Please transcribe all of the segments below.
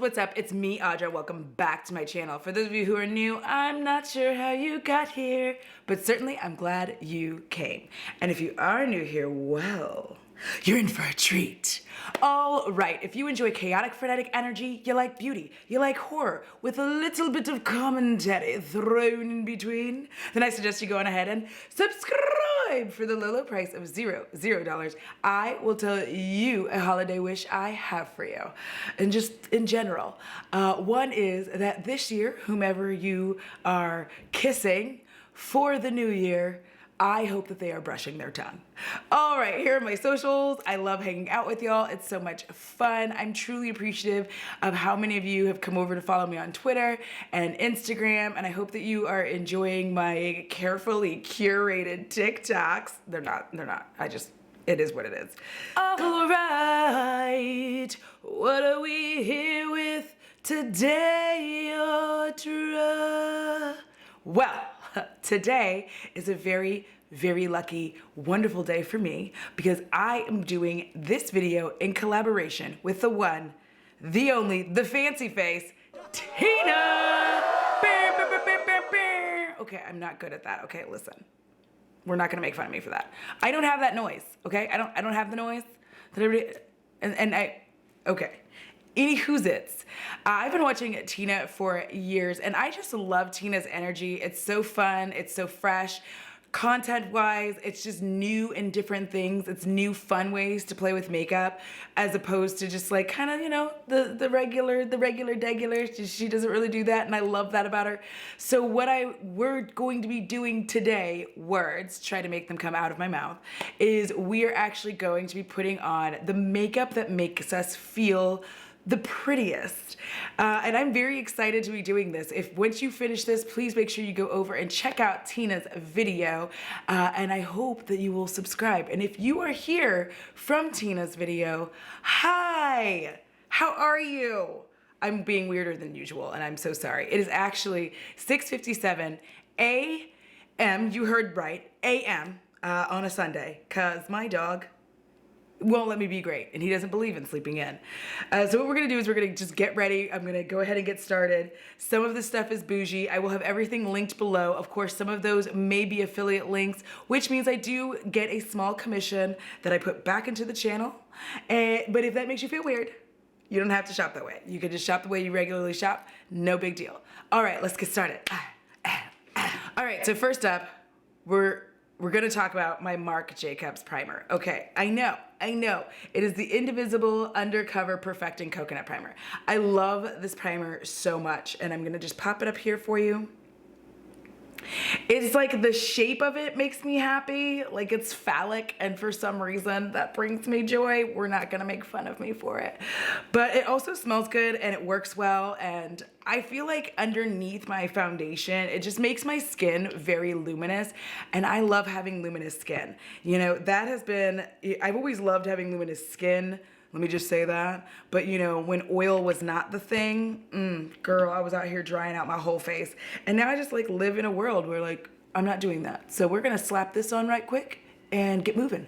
what's up? It's me, Audra. Welcome back to my channel. For those of you who are new, I'm not sure how you got here, but certainly I'm glad you came. And if you are new here, well, you're in for a treat. All right, if you enjoy chaotic, frenetic energy, you like beauty, you like horror, with a little bit of commentary thrown in between, then I suggest you go on ahead and subscribe for the low price of $0. I will tell you a holiday wish I have for you. And just in general, one is that this year, whomever you are kissing for the new year, I hope that they are brushing their tongue. All right, here are my socials. I love hanging out with y'all. It's so much fun. I'm truly appreciative of how many of you have come over to follow me on Twitter and Instagram, and I hope that you are enjoying my carefully curated TikToks. They're not. It is what it is. All right, what are we here with today, Audra? Well, today is a very, very lucky, wonderful day for me because I am doing this video in collaboration with the one, the only, the fancy face, Tina! Okay, I'm not good at that. Okay, listen. We're not gonna make fun of me for that. I don't have that noise, okay? I don't have the noise that everybody, okay. Anywho's it's. I've been watching Tina for years and I just love Tina's energy. It's so fun, it's so fresh. Content-wise, it's just new and different things. It's new fun ways to play with makeup as opposed to just like kind of, you know, the regular degular. She doesn't really do that and I love that about her. So what we're going to be doing today, words, try to make them come out of my mouth, is we are actually going to be putting on the makeup that makes us feel the prettiest. And I'm very excited to be doing this. If once you finish this, please make sure you go over and check out Tina's video. And I hope that you will subscribe. And if you are here from Tina's video, hi, how are you? I'm being weirder than usual and I'm so sorry. It is actually 6:57 a.m. You heard right, a.m. On a Sunday, cause my dog won't let me be great and he doesn't believe in sleeping in. So what we're gonna do is we're gonna just get ready. I'm gonna go ahead and get started. Some of this stuff is bougie. I will have everything linked below. Of course, some of those may be affiliate links, which means I do get a small commission that I put back into the channel. But if that makes you feel weird, you don't have to shop that way. You can just shop the way you regularly shop. No big deal. All right, let's get started. All right, so first up, we're gonna talk about my Marc Jacobs primer. Okay, I know. It is the Indivisible Undercover Perfecting Coconut Primer. I love this primer so much, and I'm gonna just pop it up here for you. It's like the shape of it makes me happy, like it's phallic, and for some reason that brings me joy. We're not gonna make fun of me for it. But it also smells good and it works well, and I feel like underneath my foundation, it just makes my skin very luminous, and I love having luminous skin. You know, that has been, I've always loved having luminous skin. Let me just say that. But you know, when oil was not the thing, girl, I was out here drying out my whole face. And now I just like live in a world where like, I'm not doing that. So we're gonna slap this on right quick and get moving.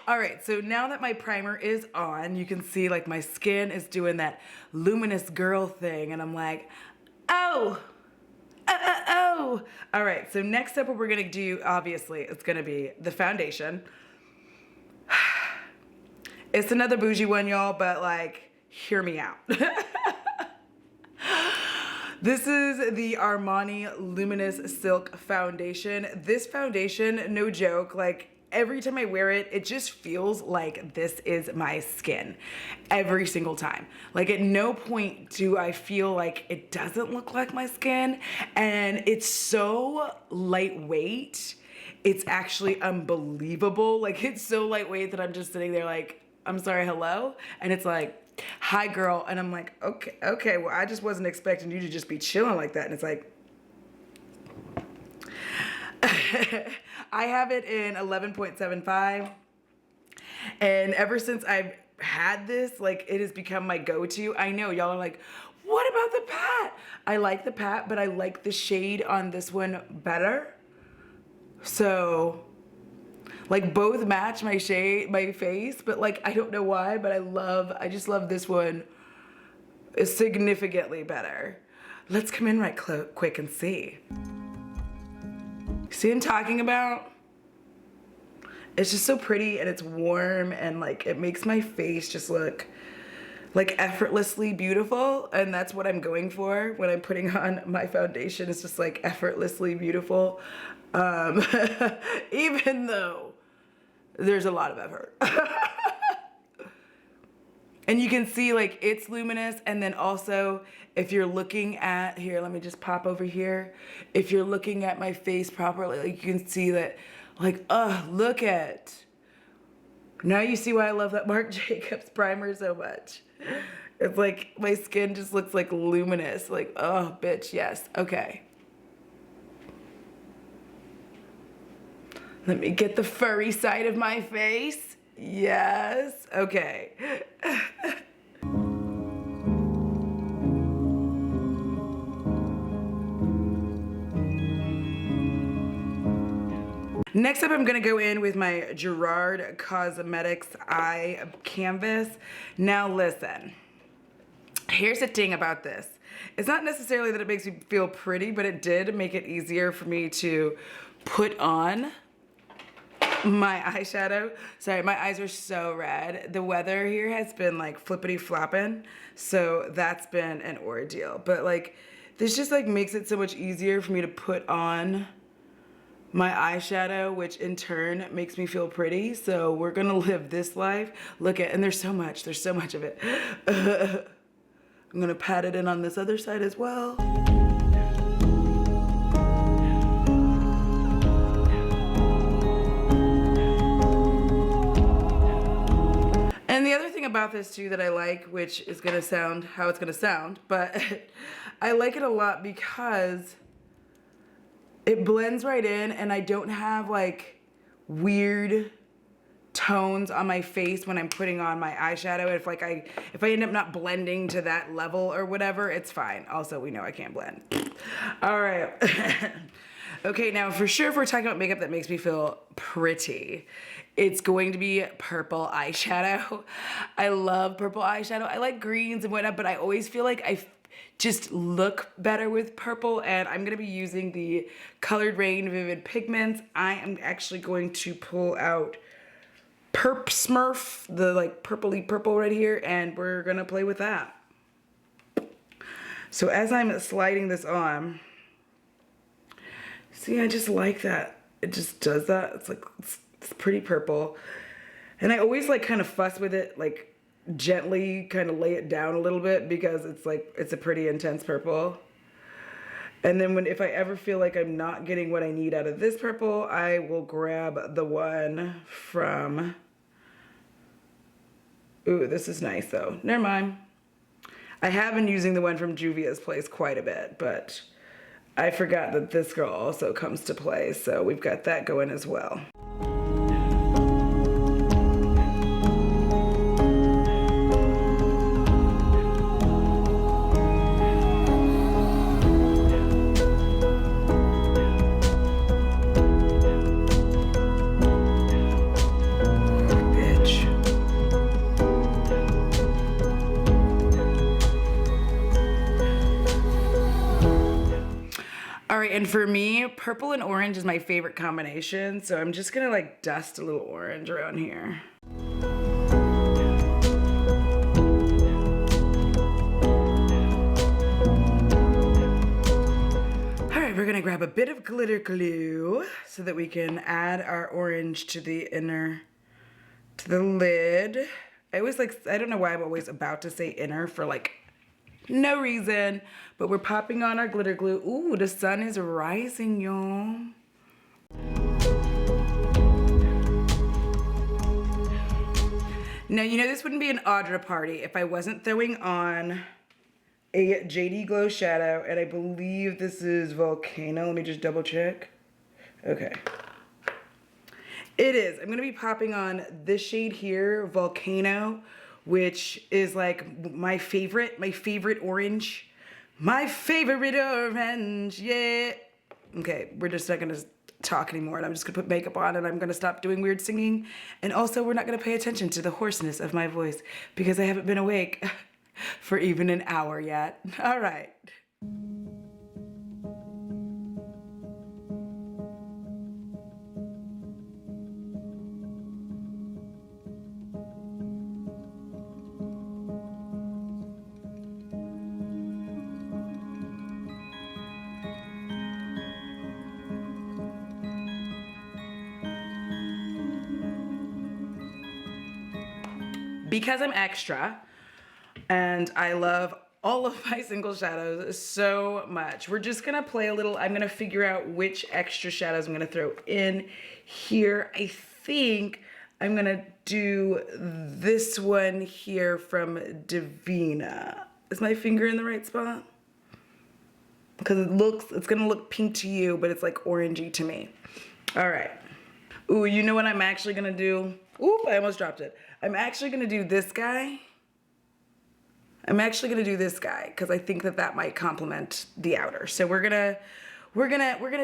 All right, so now that my primer is on, you can see like my skin is doing that luminous girl thing, and I'm like, oh. All right, so next up what we're gonna do, obviously, it's gonna be the foundation. It's another bougie one, y'all, but like, hear me out. This is the Armani Luminous Silk Foundation. This foundation, no joke, like, every time I wear it, it just feels like this is my skin every single time. Like at no point do I feel like it doesn't look like my skin, and it's so lightweight. It's actually unbelievable. Like it's so lightweight that I'm just sitting there like, I'm sorry, hello? And it's like, hi girl. And I'm like, okay, well I just wasn't expecting you to just be chilling like that. And it's like, I have it in 11.75, and ever since I've had this, like, it has become my go-to. I know y'all are like, What about the pat? I like the pat, but I like the shade on this one better. So, like both match my shade, my face, but like, I don't know why, but I just love this one significantly better. Let's come in right quick and see. See what I'm talking about? It's just so pretty and it's warm and like it makes my face just look like effortlessly beautiful, and that's what I'm going for when I'm putting on my foundation. It's just like effortlessly beautiful, even though there's a lot of effort. And you can see like it's luminous, and then also if you're looking at here, let me just pop over here. If you're looking at my face properly, like you can see that like, look at. Now you see why I love that Marc Jacobs primer so much. It's like my skin just looks like luminous. Like, oh, bitch, yes. Okay. Let me get the furry side of my face. Yes. Okay. Next up, I'm gonna go in with my Gerard Cosmetics Eye Canvas. Now listen, here's the thing about this. It's not necessarily that it makes me feel pretty, but it did make it easier for me to put on my eyeshadow. Sorry, my eyes are so red. The weather here has been like flippity flopping, so that's been an ordeal. But like, this just like makes it so much easier for me to put on my eyeshadow, which in turn makes me feel pretty. So we're gonna live this life. Look at, and there's so much of it. I'm gonna pat it in on this other side as well. And the other thing about this too that I like, which is gonna sound how it's gonna sound, but I like it a lot because it blends right in, and I don't have like weird tones on my face when I'm putting on my eyeshadow. If I end up not blending to that level or whatever, it's fine. Also, we know I can't blend. All right. Okay, now for sure, if we're talking about makeup that makes me feel pretty, it's going to be purple eyeshadow. I love purple eyeshadow. I like greens and whatnot, but I always feel like I just look better with purple, and I'm gonna be using the Colored Rain Vivid Pigments. I am actually going to pull out Perp Smurf, the like purpley purple right here, and we're gonna play with that. So as I'm sliding this on, see, I just like that. It just does that. It's like, it's pretty purple. And I always like kind of fuss with it, like gently kind of lay it down a little bit, because it's like, it's a pretty intense purple. And then if I ever feel like I'm not getting what I need out of this purple, I will grab the one from, ooh, this is nice though. Never mind. I have been using the one from Juvia's place quite a bit, but I forgot that this girl also comes to play, so we've got that going as well. And for me, purple and orange is my favorite combination, so I'm just gonna like dust a little orange around here. All right, we're gonna grab a bit of glitter glue so that we can add our orange to the lid. I always like, I don't know why I'm always about to say inner for like no reason, but we're popping on our glitter glue. Ooh, the sun is rising, y'all. Now, you know this wouldn't be an Audra party if I wasn't throwing on a JD Glow shadow, and I believe this is Volcano. Let me just double check. Okay. It is. I'm gonna be popping on this shade here, Volcano, which is like my favorite orange. My favorite orange, yeah. Okay, we're just not gonna talk anymore, and I'm just gonna put makeup on, and I'm gonna stop doing weird singing. And also, we're not gonna pay attention to the hoarseness of my voice because I haven't been awake for even an hour yet. All right. Because I'm extra and I love all of my single shadows so much, we're just gonna play a little. I'm gonna figure out which extra shadows I'm gonna throw in here. I think I'm gonna do this one here from Divina. Is my finger in the right spot? Because it's gonna look pink to you, but it's like orangey to me. All right. Ooh, you know what I'm actually gonna do? Oop, I almost dropped it. I'm actually gonna do this guy. Because I think that might complement the outer. So we're gonna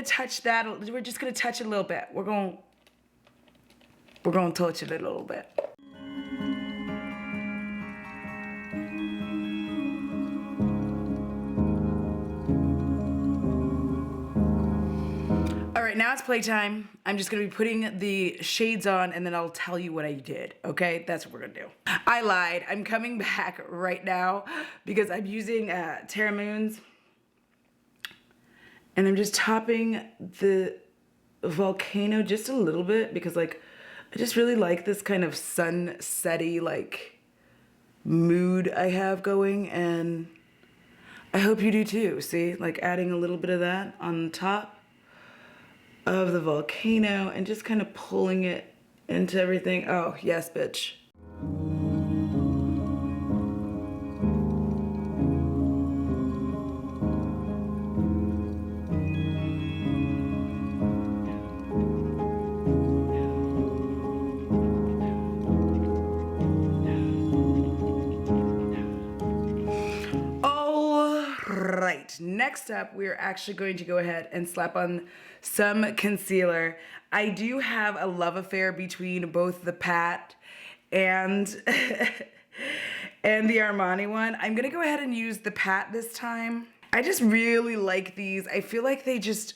touch that. We're just gonna touch it a little bit. We're gonna touch it a little bit. All right, now it's playtime. I'm just gonna be putting the shades on and then I'll tell you what I did, okay? That's what we're gonna do. I lied. I'm coming back right now because I'm using Terra Moons and I'm just topping the volcano just a little bit because like I just really like this kind of sunsetty like mood I have going, and I hope you do too. See, like adding a little bit of that on top of the volcano and just kind of pulling it into everything. Oh, yes, bitch. Next up, we're actually going to go ahead and slap on some concealer. I do have a love affair between both the Pat and and the Armani one. I'm gonna go ahead and use the Pat this time. I just really like these. I feel like they just,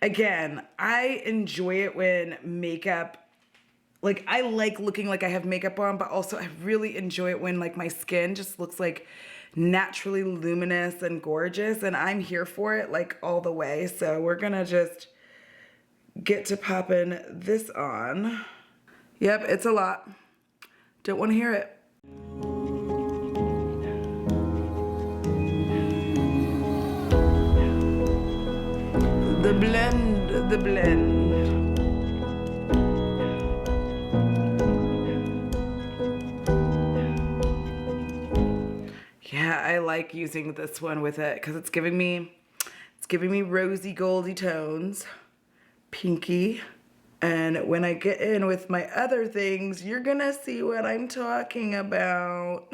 again, I enjoy it when makeup, like I like looking like I have makeup on, but also I really enjoy it when like my skin just looks like naturally luminous and gorgeous, and I'm here for it like all the way. So we're gonna just get to popping this on. Yep, it's a lot. Don't want to hear it. The blend. Yeah, I like using this one with it because it's giving me rosy goldy tones, pinky. And when I get in with my other things, you're gonna see what I'm talking about.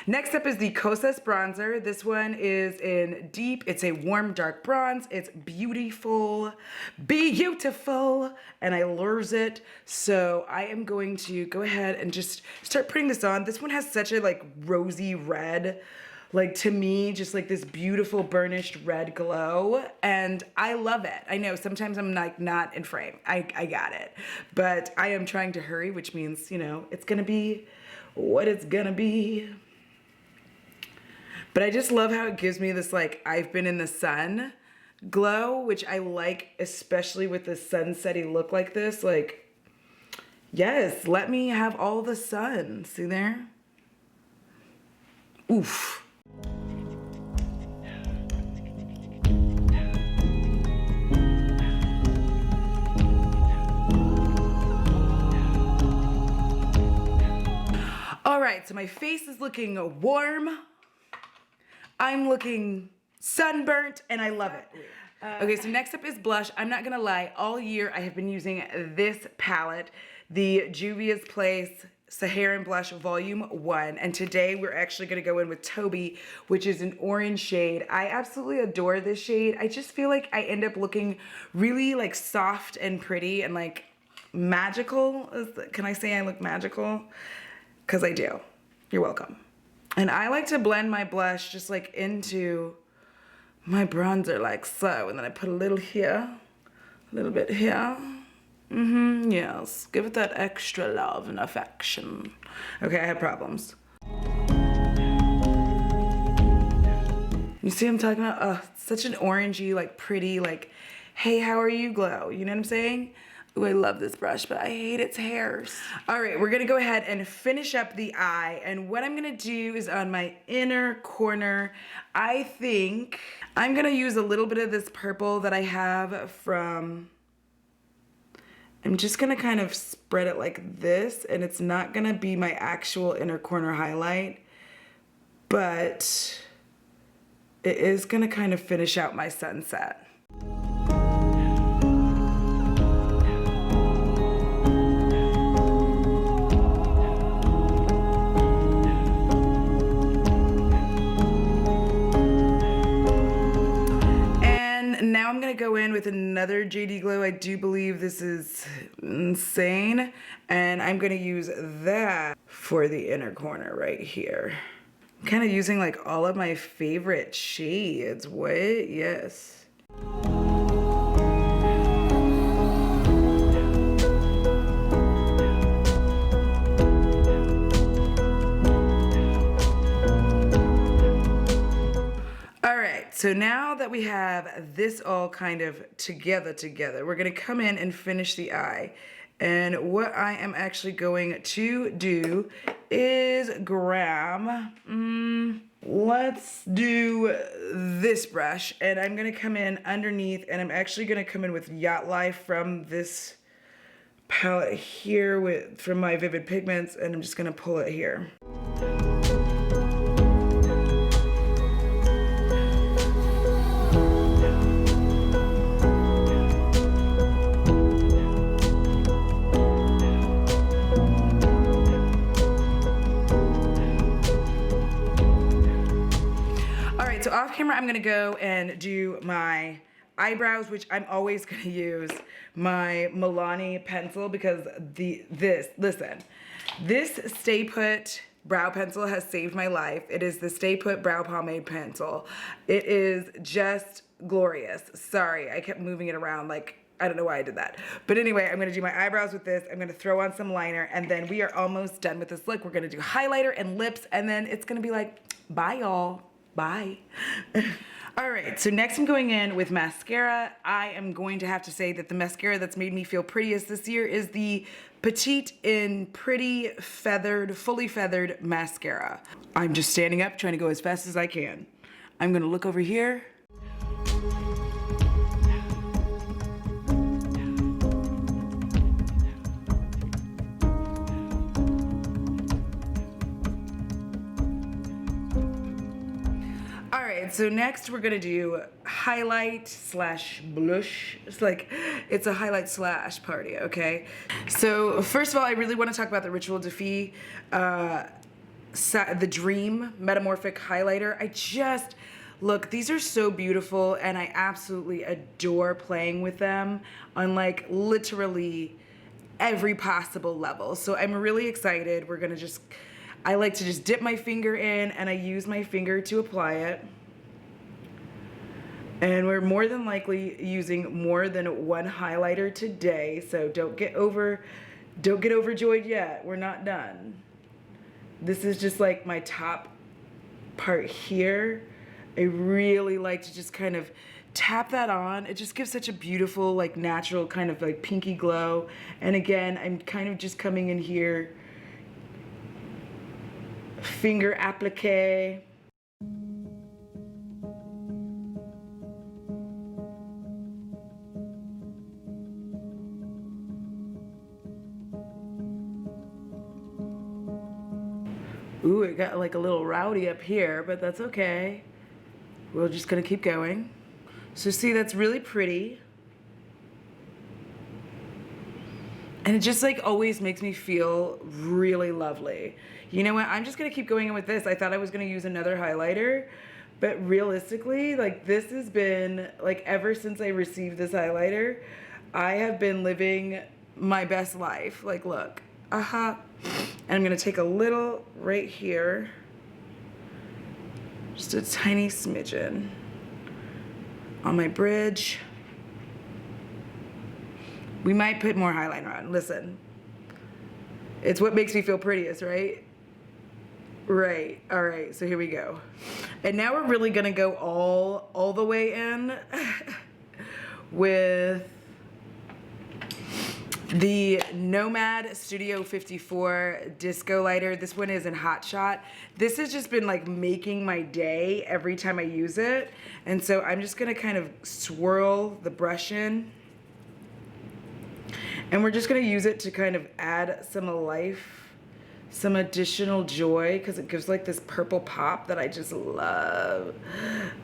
Next up is the Cosas Bronzer. This one is in Deep. It's a warm dark bronze. It's beautiful, and I lures it. So I am going to go ahead and just start putting this on. This one has such a like rosy red, like to me, just like this beautiful burnished red glow, and I love it. I know sometimes I'm like not in frame. I got it, but I am trying to hurry, which means, you know, it's gonna be what it's gonna be. But I just love how it gives me this like I've been in the sun glow, which I like, especially with this sunsetty look like this. Like, yes, let me have all the sun. See there? Oof. All right, so my face is looking warm. I'm looking sunburnt, and I love it. Okay, so next up is blush. I'm not gonna lie, all year I have been using this palette, the Juvia's Place Saharan Blush Volume 1, and today we're actually going to go in with Toby, which is an orange shade. I absolutely adore this shade. I just feel like I end up looking really like soft and pretty and like magical. Can I say I look magical? Because I do. You're welcome. And I like to blend my blush just like into my bronzer like so, and then I put a little here, a little bit here. Yes, give it that extra love and affection. Okay, I have problems. You see what I'm talking about? Oh, such an orangey, like pretty, like, hey, how are you glow? You know what I'm saying? Ooh, I love this brush, but I hate its hairs. All right, we're gonna go ahead and finish up the eye. And what I'm gonna do is on my inner corner, I think I'm gonna use a little bit of this purple that I have from, I'm just gonna kind of spread it like this, and it's not gonna be my actual inner corner highlight, but it is gonna kind of finish out my sunset. Now I'm gonna go in with another JD Glow. I do believe this is Insane, and I'm gonna use that for the inner corner right here. I'm kind of using like all of my favorite shades. What? Yes. So now that we have this all kind of together, we're gonna come in and finish the eye. And what I am actually going to do is grab, let's do this brush, and I'm gonna come in underneath, and I'm actually gonna come in with Yacht Life from this palette here from my Vivid Pigments, and I'm just gonna pull it here. So off camera, I'm gonna go and do my eyebrows, which I'm always gonna use my Milani pencil because this Stay Put brow pencil has saved my life. It is the Stay Put brow pomade pencil. It is just glorious. Sorry, I kept moving it around like, I don't know why I did that. But anyway, I'm gonna do my eyebrows with this. I'm gonna throw on some liner, and then we are almost done with this look. We're gonna do highlighter and lips, and then it's gonna be like, bye y'all. Bye. All right, so next I'm going in with mascara. I am going to have to say that the mascara that's made me feel prettiest this year is the Petite in Pretty Feathered, Fully Feathered Mascara. I'm just standing up, trying to go as fast as I can. I'm gonna look over here. So next we're gonna do highlight slash blush. It's a highlight slash party, okay? So first of all, I really wanna talk about the Ritual de Fille, the Dream Metamorphic Highlighter. Look, these are so beautiful, and I absolutely adore playing with them on like literally every possible level. So I'm really excited. I like to just dip my finger in, and I use my finger to apply it. And we're more than likely using more than one highlighter today, so don't get overjoyed yet. We're not done. This is just like my top part here. I really like to just kind of tap that on. It just gives such a beautiful, like natural kind of like pinky glow. And again, I'm kind of just coming in here, finger applique. Ooh, it got like a little rowdy up here, but that's okay. We're just gonna keep going. So see, that's really pretty. And it just like always makes me feel really lovely. You know what? I'm just gonna keep going in with this. I thought I was gonna use another highlighter, but realistically, like this has been, like ever since I received this highlighter, I have been living my best life. Like look, and I'm gonna take a little right here. Just a tiny smidgen on my bridge. We might put more highlighter on. Listen, it's what makes me feel prettiest, right? Right. All right. So here we go. And now we're really gonna go all the way in with the Nomad Studio 54 Disco Lighter. This one is in Hot Shot. This has just been like making my day every time I use it. And so I'm just gonna kind of swirl the brush in. And we're just gonna use it to kind of add some life, some additional joy, because it gives like this purple pop that I just love.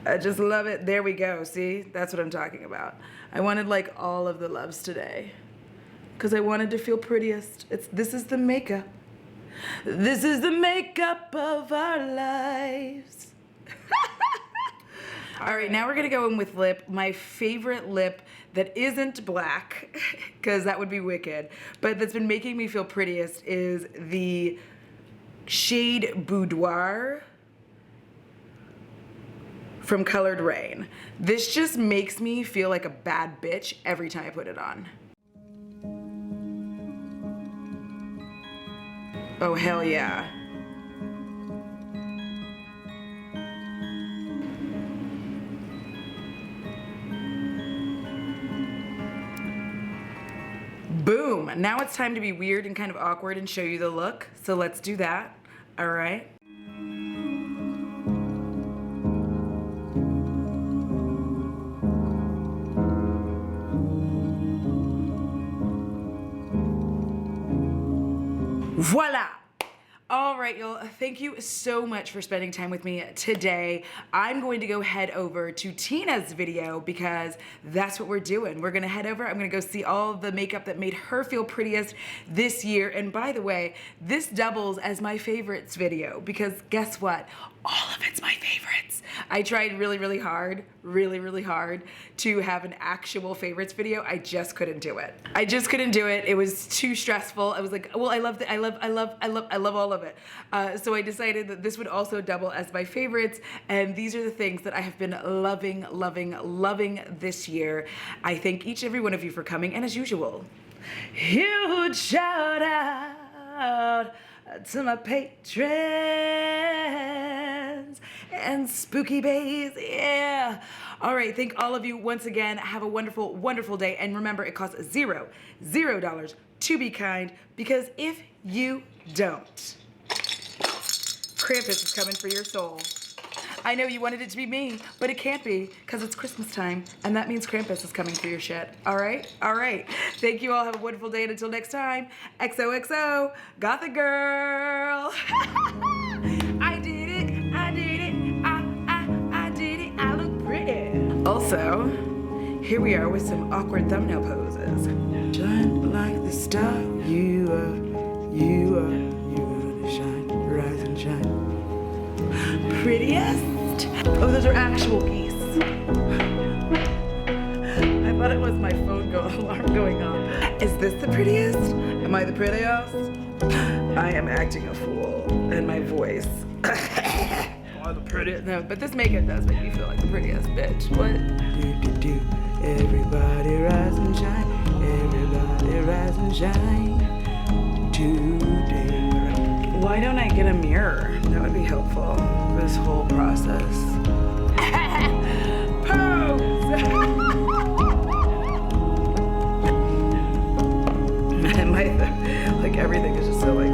I just love it. There we go, see? That's what I'm talking about. I wanted like all of the loves today, because I wanted to feel prettiest. This is the makeup. This is the makeup of our lives. All right, now we're gonna go in with lip. My favorite lip that isn't black, because that would be wicked, but that's been making me feel prettiest is the shade Boudoir from Colored Rain. This just makes me feel like a bad bitch every time I put it on. Oh, hell yeah. Boom. Now it's time to be weird and kind of awkward and show you the look. So let's do that. All right. Voila. All right, y'all, thank you so much for spending time with me today. I'm going to go head over to Tina's video because that's what we're doing. We're gonna head over, I'm gonna go see all the makeup that made her feel prettiest this year. And by the way, this doubles as my favorites video because guess what? All of it's my favorites. I tried really hard to have an actual favorites video. I just couldn't do it. I just couldn't do it. It was too stressful. I was like, well, I love all of it. So I decided that this would also double as my favorites. And these are the things that I have been loving this year. I thank each and every one of you for coming. And as usual, huge shout out to my patrons and spooky bays, yeah. All right, thank all of you once again. Have a wonderful day. And remember, it costs $0 to be kind, because if you don't, Krampus is coming for your soul. I know you wanted it to be me, but it can't be because it's Christmas time, and that means Krampus is coming for your shit. All right? All right. Thank you all. Have a wonderful day, and until next time, XOXO, Gothic Girl. I did it. I did it. I did it. I look pretty. Also, here we are with some awkward thumbnail poses. Shine like the star you are. You gonna shine, rise and shine. Prettiest. Oh, those are actual geese. I thought it was my phone alarm going off. Is this the prettiest? Am I the prettiest? I am acting a fool in my voice. Am I the prettiest? No, but this makeup does make me feel like the prettiest bitch. What? Do. Everybody rise and shine. Everybody rise and shine. Today. Why don't I get a mirror? That would be helpful for this whole process. Pose! Like everything is just so like